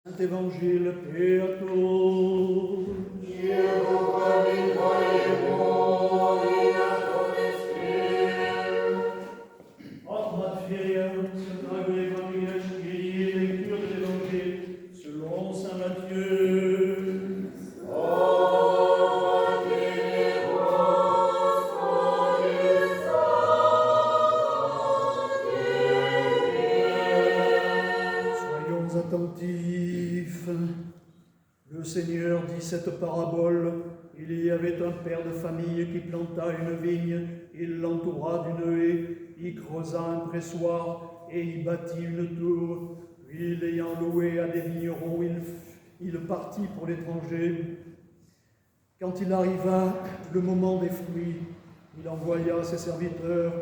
Saint Évangile, paix à tous. Dieu vous bénisse, croyez-vous, et à ton esprit. Atmosphère, Saint Évangile, lecture de l'Évangile selon Saint Matthieu. Soyons attentifs. Le Seigneur dit cette parabole. Il y avait un père de famille qui planta une vigne, il l'entoura d'une haie, y creusa un pressoir et y bâtit une tour. Puis, l'ayant loué à des vignerons, il partit pour l'étranger. Quand il arriva le moment des fruits, il envoya ses serviteurs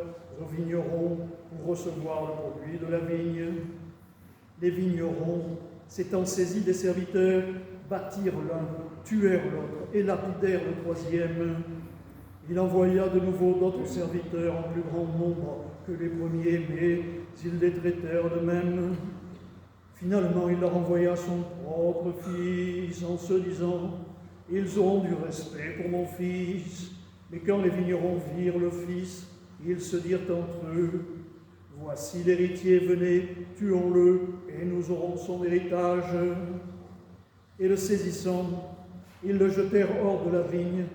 aux vignerons pour recevoir le produit de la vigne. Les vignerons, s'étant saisis des serviteurs, battirent l'un, tuèrent l'autre et lapidèrent le troisième. Il envoya de nouveau d'autres serviteurs en plus grand nombre que les premiers, mais ils les traitèrent de même. Finalement, il leur envoya son propre fils en se disant « Ils auront du respect pour mon fils ». Mais quand les vignerons virent le fils, ils se dirent entre eux « Voici l'héritier, venez, tuons-le, et nous aurons son héritage. » Et le saisissant, ils le jetèrent hors de la vigne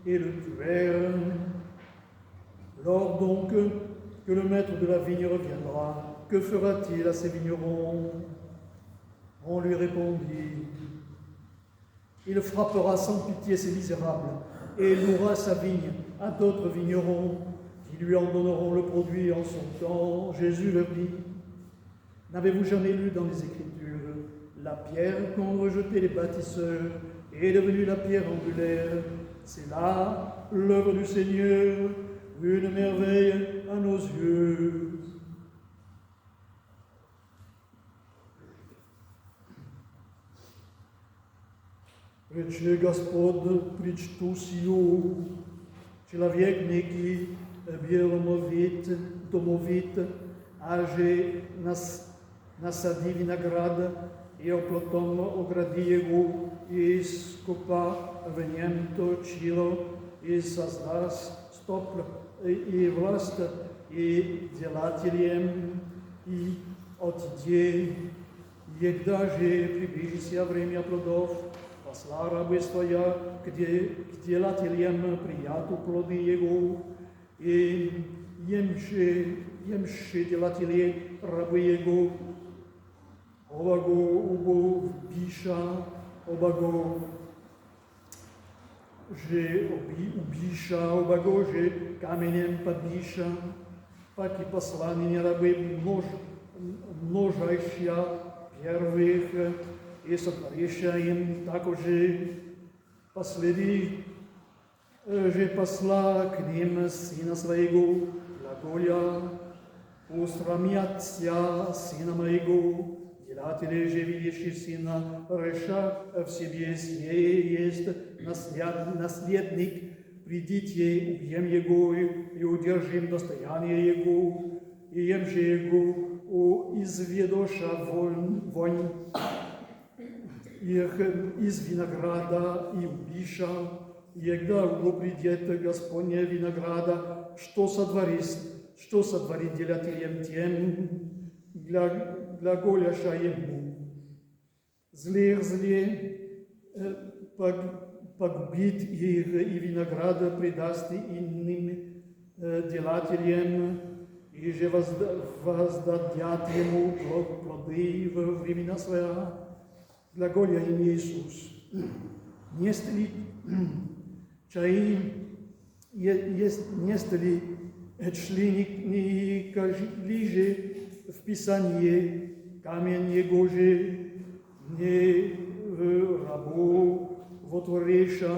et le tuèrent. Lors donc que le maître de la vigne reviendra, que fera-t-il à ces vignerons? On lui répondit, il frappera sans pitié ces misérables et louera sa vigne à d'autres vignerons qui lui en donneront le produit en son temps. Jésus leur dit, n'avez-vous jamais lu dans les Écritures, la pierre qu'ont rejetée les bâtisseurs est devenue la pierre angulaire? C'est là l'œuvre du Seigneur, une merveille à nos yeux. Reče Gospod, pričtu siju, člověk neký byl domovit, a že nasadí vinagrad i potom ogradí jeho i skopa v něm točilo i sazdas stopl i vlast i dělateljem i отде, когда же приблизился время плодов, посла рабы своя к делателям прияту плоды его, и емши делатели рабы его, обаго убо вбиша, обаго že ubíša, obago, že kamenem побиша, паки послание рабы множайшия первых, и сотворища им также последи, же посла к ним сына своего, глаголя, устрамятся сына моего, делатели же видящий сына, реша в себе сие есть наследник, придите, убьем его и удержим достояние его, и ем же его изведоша вонь их из винограда и убиша, и когда его придет Господня винограда, что сотворит делателем тем, глаголяша ему. Зле погубит их, и винограда предаст иным делателям, и же воздадят ему плоды во времена своя. Глаголя им Иисус. Не стали чаи, не стали шли ближе в Писание, камень его же не в рабу вотвореша,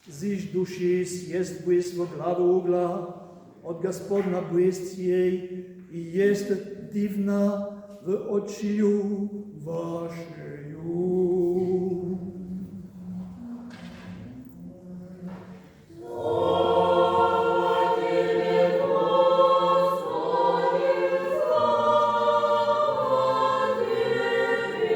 зиж души съест бысть во главу угла, от Господна бысть ей, и есть дивна в очию вашею. Господи,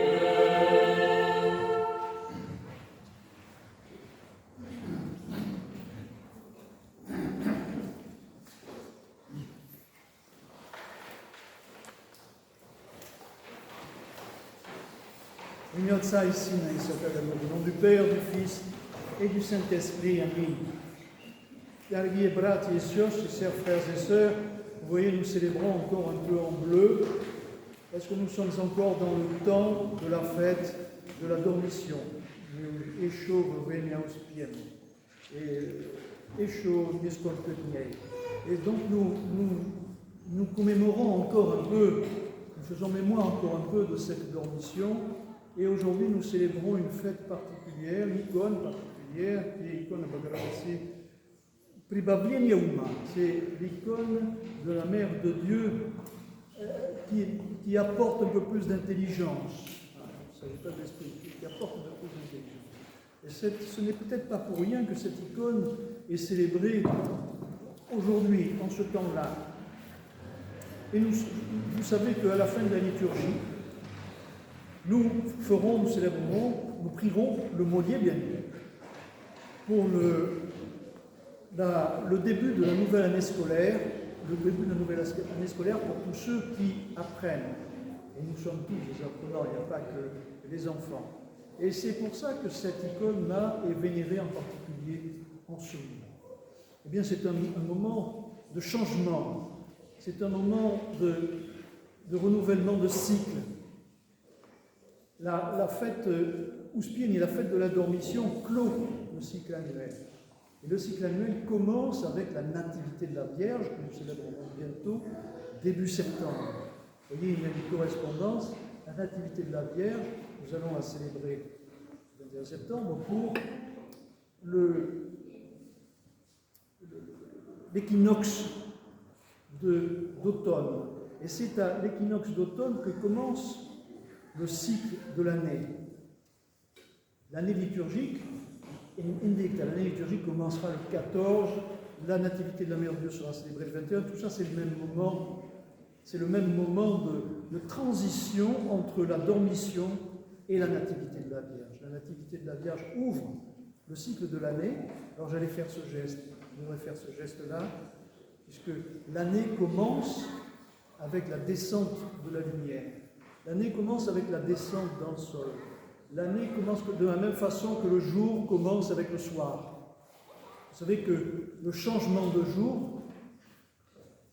Ignazza Issina, au nom du Père, du Fils et du Saint-Esprit. Amen. Cari brati et chers frères et sœurs, vous voyez, nous célébrons encore un peu en bleu, parce que nous sommes encore dans le temps de la fête de la Dormition. Escho venia uspiem. Escho discolpetniei. Et donc nous commémorons encore un peu, nous faisons mémoire encore un peu de cette Dormition. Et aujourd'hui, nous célébrons une fête particulière, une icône particulière, qui est l'icône Bhagavati Pribhavlenia Uma. C'est l'icône de la Mère de Dieu qui apporte un peu plus d'intelligence. Il ne s'agit pas de l'esprit, qui apporte un peu plus d'intelligence. Et ce n'est peut-être pas pour rien que cette icône est célébrée aujourd'hui, en ce temps-là. Et vous savez qu'à la fin de la liturgie, nous célébrerons, nous prierons le Modier bien-aimé pour le début de la nouvelle année scolaire, pour tous ceux qui apprennent. Et nous sommes tous des apprenants, il n'y a pas que les enfants. Et c'est pour ça que cette icône-là est vénérée en particulier en ce moment. Eh bien, c'est un moment de changement, c'est un moment de renouvellement de cycle. La fête Ouspieni, la fête de la Dormition, clôt le cycle annuel. Et le cycle annuel commence avec la nativité de la Vierge, que nous célébrerons bientôt, début septembre. Vous voyez, il y a une correspondance. La nativité de la Vierge, nous allons la célébrer le 21 septembre pour l'équinoxe d'automne. Et c'est à l'équinoxe d'automne que commence le cycle de l'année. L'année liturgique, l'année liturgique commencera le 14, la nativité de la Mère de Dieu sera célébrée le 21, tout ça c'est le même moment de transition entre la Dormition et la nativité de la Vierge. La nativité de la Vierge ouvre le cycle de l'année. Alors j'allais faire ce geste, je devrais faire ce geste-là, puisque l'année commence avec la descente de la lumière. L'année commence avec la descente dans le sol. L'année commence de la même façon que le jour commence avec le soir. Vous savez que le changement de jour,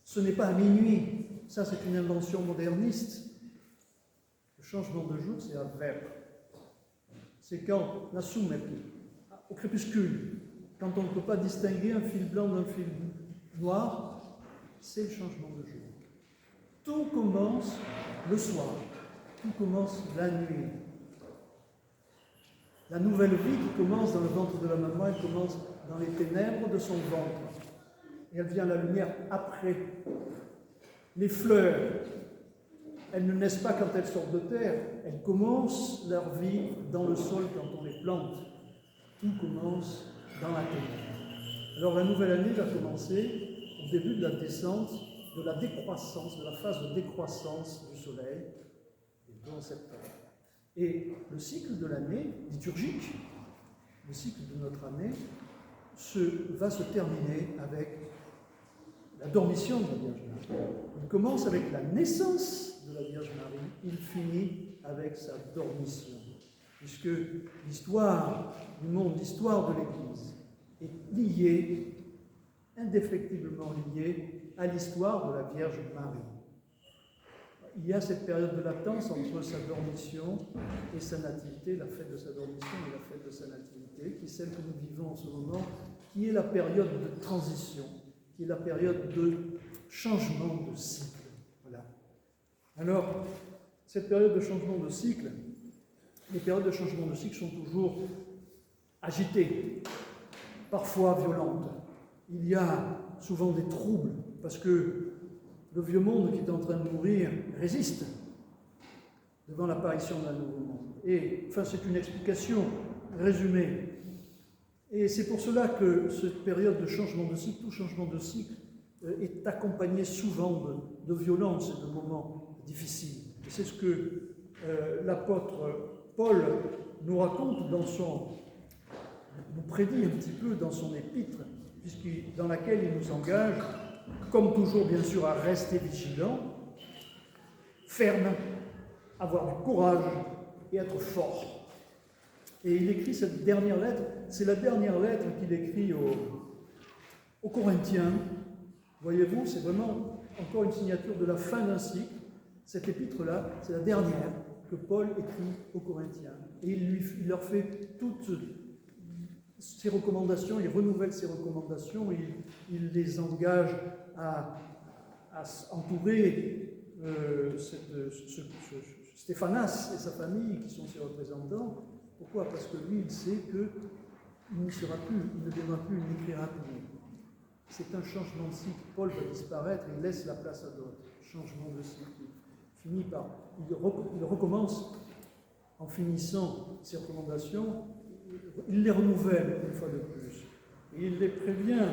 ce n'est pas à minuit. Ça, c'est une invention moderniste. Le changement de jour, c'est à vert. C'est quand, au crépuscule, quand on ne peut pas distinguer un fil blanc d'un fil noir, c'est le changement de jour. Tout commence le soir. Tout commence la nuit. La nouvelle vie qui commence dans le ventre de la maman, elle commence dans les ténèbres de son ventre. Et elle vient à la lumière après. Les fleurs, elles ne naissent pas quand elles sortent de terre, elles commencent leur vie dans le sol quand on les plante. Tout commence dans la terre. Alors la nouvelle année va commencer au début de la descente, de la décroissance, de la phase de décroissance du soleil, en septembre. Et le cycle de l'année liturgique, le cycle de notre année, va se terminer avec la dormition de la Vierge Marie. Il commence avec la naissance de la Vierge Marie, il finit avec sa dormition. Puisque l'histoire du monde, l'histoire de l'Église est liée, indéfectiblement liée à l'histoire de la Vierge Marie. Il y a cette période de latence entre sa dormition et sa nativité, la fête de sa dormition et la fête de sa nativité, qui est celle que nous vivons en ce moment, qui est la période de transition, qui est la période de changement de cycle. Voilà. Alors, cette période de changement de cycle, les périodes de changement de cycle sont toujours agitées, parfois violentes. Il y a souvent des troubles, parce que le vieux monde qui est en train de mourir résiste devant l'apparition d'un nouveau monde. Et, enfin, c'est une explication résumée. Et c'est pour cela que cette période de changement de cycle, tout changement de cycle, est accompagné souvent de violence et de moments difficiles. Et c'est ce que l'apôtre Paul nous raconte nous prédit un petit peu dans son épître, dans laquelle il nous engage, comme toujours bien sûr, à rester vigilant, ferme, avoir du courage, et être fort. Et il écrit cette dernière lettre, c'est la dernière lettre qu'il écrit aux Corinthiens. Voyez-vous, c'est vraiment encore une signature de la fin d'un cycle. Cette épître-là, c'est la dernière que Paul écrit aux Corinthiens. Et il leur fait toutes ses recommandations, il renouvelle ses recommandations, il les engage à entourer Stéphanas et sa famille, qui sont ses représentants. Pourquoi? Parce que lui, il sait qu'il n'y sera plus, il ne viendra plus, il n'écrira plus. C'est un changement de cycle. Paul va disparaître, il laisse la place à d'autres. Changement de cycle. Il recommence en finissant ses recommandations, il les renouvelle une fois de plus. Et il les prévient,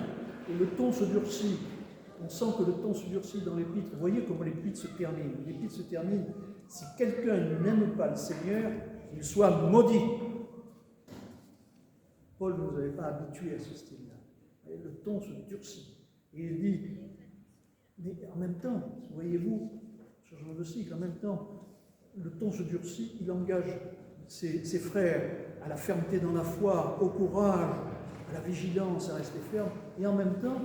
et le ton se durcit. On sent que le ton se durcit dans l'épître. Vous voyez comment l'épître se termine. L'épître se termine, si quelqu'un n'aime pas le Seigneur, qu'il soit maudit. Paul ne nous avait pas habitués à ce style-là. Et le ton se durcit. Et il dit, mais en même temps, voyez-vous, changement de cycle, en même temps, le ton se durcit, il engage ses frères à la fermeté dans la foi, au courage, à la vigilance, à rester ferme, et en même temps,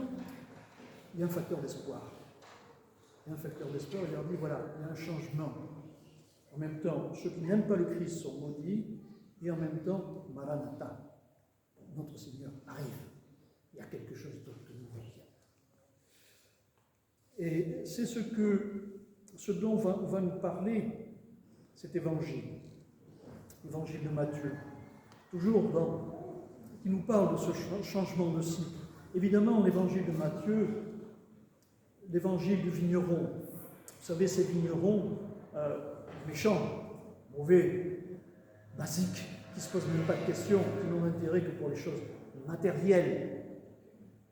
il y a un facteur d'espoir. Il y a un facteur d'espoir, il leur dit, voilà, il y a un changement. En même temps, ceux qui n'aiment pas le Christ sont maudits, et en même temps, Maranatha, notre Seigneur arrive. Il y a quelque chose d'autre que nous voyons. Et c'est ce dont va nous parler cet évangile, l'évangile de Matthieu, toujours qui nous parle de ce changement de cycle. Évidemment, l'évangile de Matthieu, l'évangile du vigneron. Vous savez, ces vignerons méchants, mauvais, basiques, qui ne se posent même pas de questions, qui n'ont d'intérêt que pour les choses matérielles.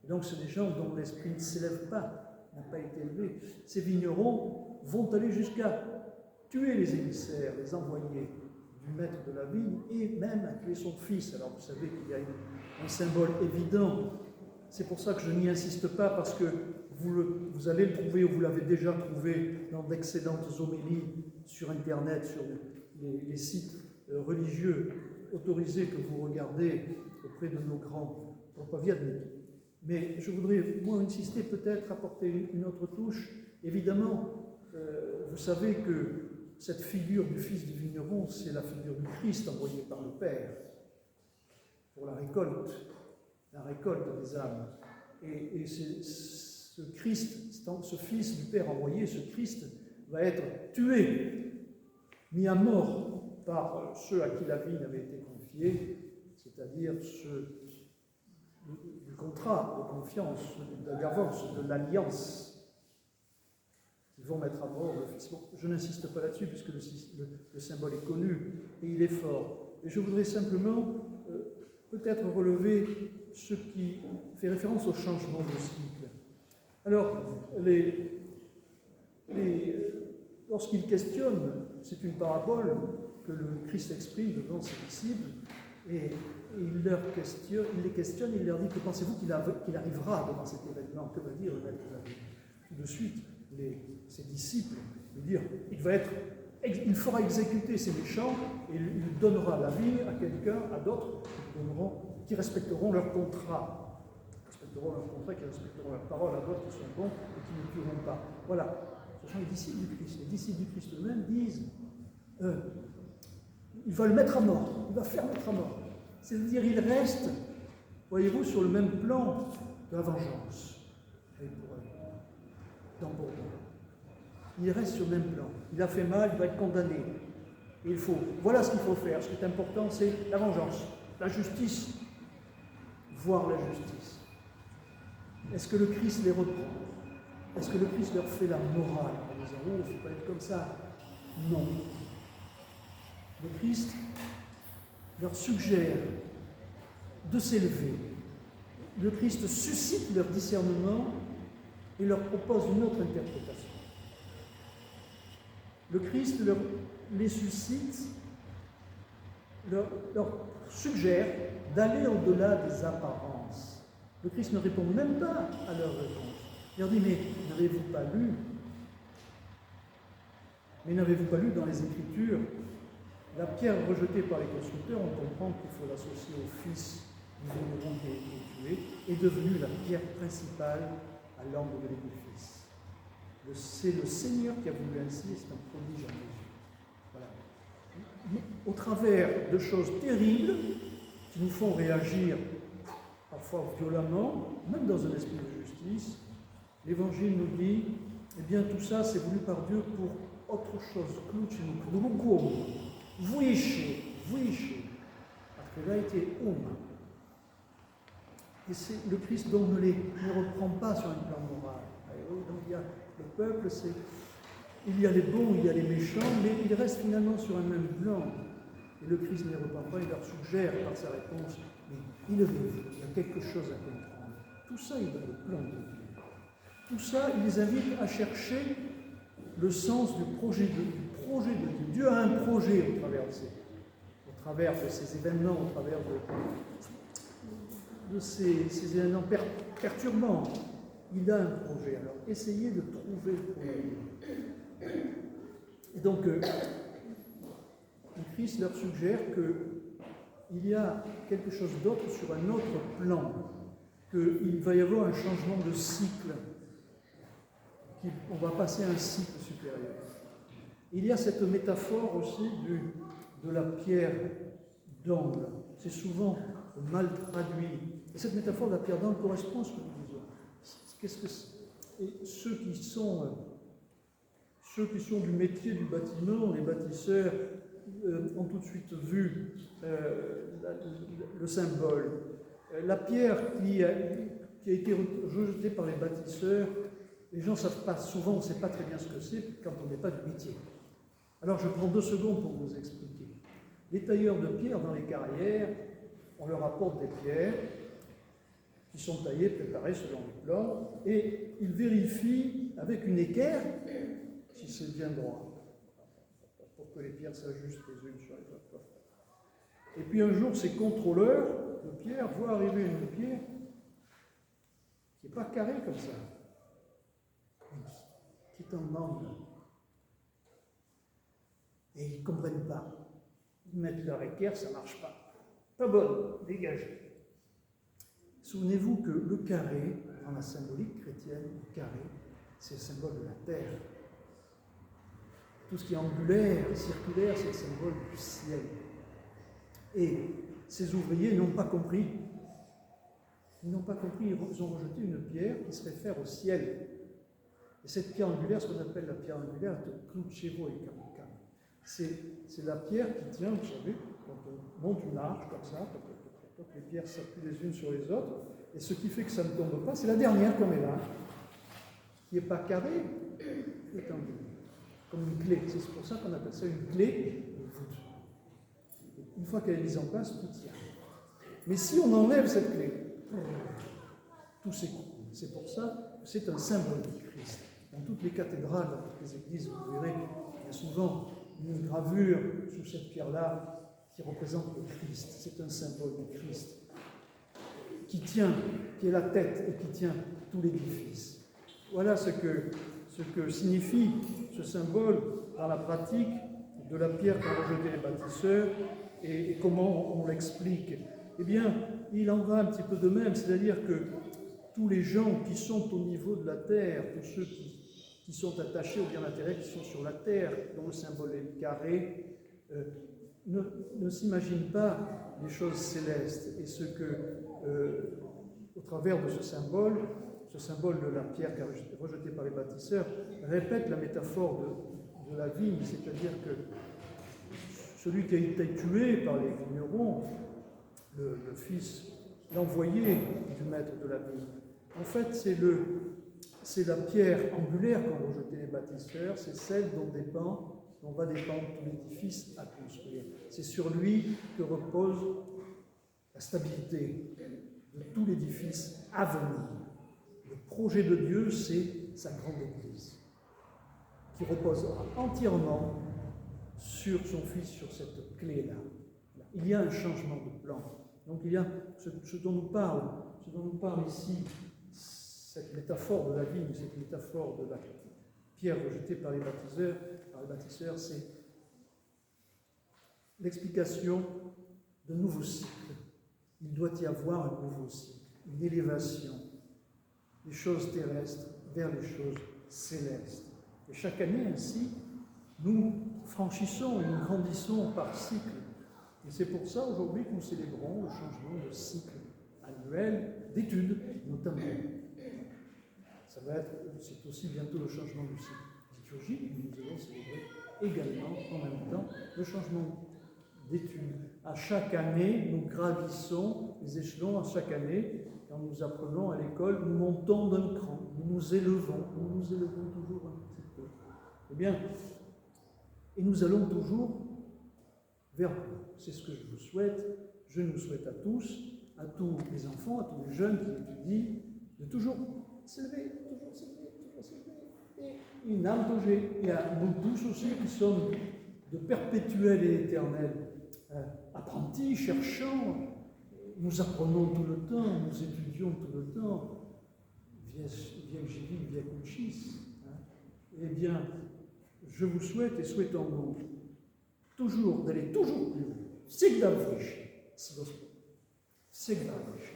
Et donc, c'est des gens dont l'esprit ne s'élève pas, n'a pas été élevé. Ces vignerons vont aller jusqu'à tuer les émissaires, les envoyés du maître de la vigne, et même à tuer son fils. Alors, vous savez qu'il y a un symbole évident. C'est pour ça que je n'y insiste pas, parce que vous allez le trouver, ou vous l'avez déjà trouvé dans d'excellentes homélies sur Internet, sur les sites religieux autorisés que vous regardez auprès de nos grands propaviadniks. Mais je voudrais, moi, insister, peut-être apporter une autre touche. Évidemment, vous savez que cette figure du fils du vigneron, c'est la figure du Christ envoyé par le Père pour la récolte des âmes. Et ce Christ, ce fils du Père envoyé, ce Christ, va être tué, mis à mort par ceux à qui la vigne avait été confiée, c'est-à-dire ceux du contrat de confiance, de l'avance, de l'alliance. Ils vont mettre à mort le Fils. Bon, je n'insiste pas là-dessus puisque le symbole est connu et il est fort. Et je voudrais simplement peut-être relever ce qui fait référence au changement de cycle. Alors, lorsqu'il questionne, c'est une parabole que le Christ exprime devant ses disciples, et il les questionne, il leur dit: que pensez-vous qu'il arrivera devant cet événement? Que va dire le maître de la vie? Tout de suite, ses disciples lui dirent: il fera exécuter ces méchants et il donnera la vie à quelqu'un, à d'autres qui respecteront leur contrat. Qui respecteront leur parole, à d'autres qui sont bons et qui ne tueront pas. Voilà, ce sont les disciples du Christ. Les disciples du Christ eux-mêmes disent il va le mettre à mort, il va faire mettre à mort. C'est-à-dire, il reste, voyez-vous, sur le même plan de la vengeance. Dans Bourdon. Il reste sur le même plan. Il a fait mal, il va être condamné. Et voilà ce qu'il faut faire. Ce qui est important, c'est la vengeance, la justice, voir la justice. Est-ce que le Christ les reprend? Est-ce que le Christ leur fait la morale en disant: oh, il ne faut pas être comme ça? Non. Le Christ leur suggère de s'élever. Le Christ suscite leur discernement et leur propose une autre interprétation. Le Christ les suscite, leur suggère d'aller au-delà des apparences. Le Christ ne répond même pas à leur réponse. Il leur dit: mais n'avez-vous pas lu dans les Écritures La pierre rejetée par les constructeurs, on comprend qu'il faut l'associer au Fils du vigneron qui a été tué, est devenue la pierre principale à l'angle de l'édifice. C'est le Seigneur qui a voulu ainsi, et c'est un prodige en Jésus. Voilà. Au travers de choses terribles qui nous font réagir parfois violemment, même dans un esprit de justice, l'Évangile nous dit, eh bien tout ça c'est voulu par Dieu pour autre chose. Parce que là était homme. Et c'est le Christ donc ne reprend pas sur un plan moral. Donc il y a le peuple, il y a les bons, il y a les méchants, mais il reste finalement sur un même plan. Et le Christ ne les reprend pas, il leur suggère par sa réponse, mais il y a quelque chose à comprendre. Tout ça est dans le plan de Dieu. Tout ça, il les invite à chercher le sens du projet de Dieu. Dieu a un projet au travers de ces événements, au travers de ces événements perturbants. Il a un projet. Alors, essayez de trouver le projet. Et donc, le Christ leur suggère qu'il y a quelque chose d'autre sur un autre plan, qu'il va y avoir un changement de cycle, qu'on va passer à un cycle supérieur. Il y a cette métaphore aussi de la pierre d'angle. C'est souvent mal traduit. Et cette métaphore de la pierre d'angle correspond à ce que nous disons. Qu'est-ce que c'est? Et ceux qui sont du métier du bâtiment, les bâtisseurs, ont tout de suite vu le symbole. La pierre qui a été rejetée par les bâtisseurs, les gens ne savent pas, souvent on ne sait pas très bien ce que c'est quand on n'est pas du métier. Alors je prends 2 secondes pour vous expliquer. Les tailleurs de pierre dans les carrières, on leur apporte des pierres qui sont taillées, préparées selon les plans, et ils vérifient avec une équerre si c'est bien droit, pour que les pierres s'ajustent les unes sur les autres. Et puis un jour, ces contrôleurs de pierre voient arriver une pierre qui n'est pas carrée comme ça, qui est en angle. Et ils ne comprennent pas. Ils mettent leur équerre, ça ne marche pas. Pas bonne, dégagez. Souvenez-vous que le carré, dans la symbolique chrétienne, le carré, c'est le symbole de la terre. Tout ce qui est angulaire, circulaire, c'est le symbole du ciel. Et ces ouvriers n'ont pas compris. Ils n'ont pas compris, ils ont rejeté une pierre qui se réfère au ciel. Et cette pierre angulaire, ce qu'on appelle la pierre angulaire, c'est la pierre qui tient, vous savez, quand on monte une arche comme ça, les pierres s'appuient les unes sur les autres, et ce qui fait que ça ne tombe pas, c'est la dernière qu'on met là, qui n'est pas carrée, qui est angulaire, comme une clé. C'est pour ça qu'on appelle ça une clé de voûte. Une fois qu'elle est mise en place, tout tient. Mais si on enlève cette clé, tout s'écoule. C'est pour ça que c'est un symbole du Christ. Dans toutes les cathédrales, dans toutes les églises, vous verrez, il y a souvent une gravure sous cette pierre-là qui représente le Christ. C'est un symbole du Christ qui tient, qui est la tête et qui tient tout l'édifice. Voilà ce que signifie ce symbole dans la pratique de la pierre qu'ont rejetée les bâtisseurs et comment on l'explique. Eh bien, il en va un petit peu de même, c'est-à-dire que tous les gens qui sont au niveau de la terre, tous ceux qui sont attachés au bien matériel, qui sont sur la terre, dont le symbole est carré, ne s'imaginent pas les choses célestes. Et ce que, au travers de ce symbole de la pierre rejetée par les bâtisseurs, répète la métaphore de la vigne, c'est-à-dire que celui qui a été tué par les vignerons, le fils, l'envoyé du maître de la vigne, en fait, c'est la pierre angulaire qu'ont rejetée les bâtisseurs, c'est celle dont va dépendre tout l'édifice à construire. C'est sur lui que repose la stabilité de tout l'édifice à venir. Le projet de Dieu, c'est sa grande Église, qui reposera entièrement sur son Fils, sur cette clé-là. Il y a un changement de plan. Donc il y a ce dont nous parle ici, cette métaphore de la vigne, cette métaphore de la pierre rejetée par les bâtisseurs, c'est l'explication d'un nouveau cycle. Il doit y avoir un nouveau cycle, une élévation des choses terrestres vers les choses célestes. Et chaque année, ainsi, nous franchissons et nous grandissons par cycle. Et c'est pour ça, aujourd'hui, que nous célébrons le changement de cycle annuel d'études, notamment. C'est aussi bientôt le changement du cycle liturgique, mais nous allons célébrer également, en même temps, le changement d'études. À chaque année, nous gravissons les échelons. À chaque année, quand nous apprenons à l'école, nous montons d'un cran, nous nous élevons toujours un petit peu. Eh bien, et nous allons toujours vers vous. C'est ce que je vous souhaite. Je nous souhaite à tous les enfants, à tous les jeunes qui étudient, de toujours s'élever. Et une âme togée. Et à nous tous aussi qui sommes de perpétuels et éternels apprentis, cherchants. Nous apprenons tout le temps, nous étudions tout le temps. Via Givin, via Conchis. Eh bien, je vous souhaite et souhaitons-nous d'aller toujours plus haut. Sigdal Frisch. Sigdal Frisch.